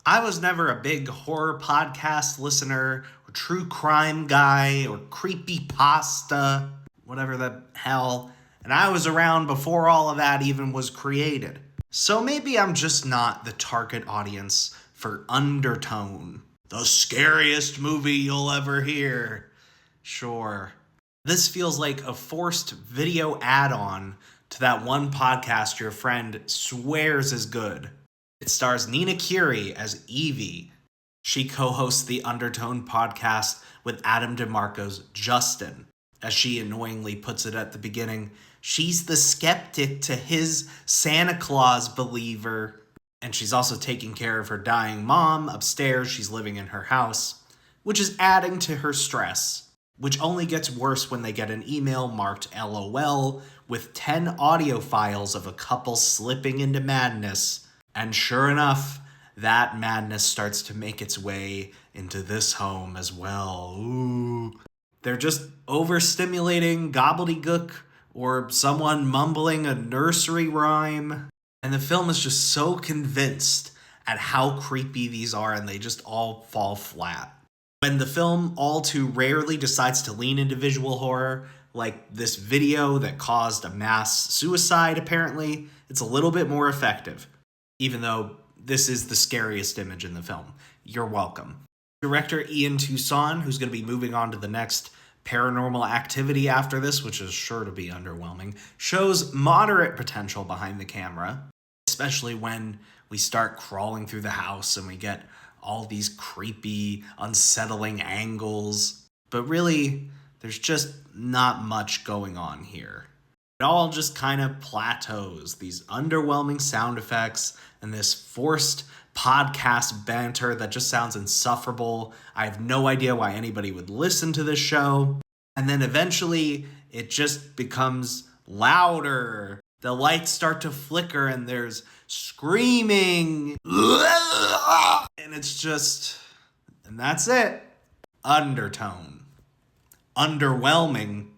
I was never a big horror podcast listener, or true crime guy, or creepy pasta, whatever the hell, and I was around before all of that even was created. So maybe I'm just not the target audience for Undertone, the scariest movie you'll ever hear. Sure. This feels like a forced video add on to that one podcast your friend swears is good. It stars Nina Curie as Evie. She co hosts the Undertone podcast with Adam DeMarco's Justin. As she annoyingly puts it at the beginning, she's the skeptic to his Santa Claus believer. And she's also taking care of her dying mom upstairs. She's living in her house, which is adding to her stress, which only gets worse when they get an email marked LOL with 10 audio files of a couple slipping into madness. And sure enough, that madness starts to make its way into this home as well. Ooh. They're just overstimulating gobbledygook or someone mumbling a nursery rhyme. And the film is just so convinced at how creepy these are, and they just all fall flat. When the film all too rarely decides to lean into visual horror, like this video that caused a mass suicide apparently, it's a little bit more effective. Even though this is the scariest image in the film. You're welcome. Director Ian Toussaint, who's going to be moving on to the next Paranormal Activity after this, which is sure to be underwhelming, shows moderate potential behind the camera, especially when we start crawling through the house and we get all these creepy, unsettling angles. But really, there's just not much going on here. It all just kind of plateaus, these underwhelming sound effects and this forced podcast banter that just sounds insufferable. I have no idea why anybody would listen to this show. And then eventually it just becomes louder. The lights start to flicker and there's screaming. And it's just, and that's it. Undertone. Underwhelming.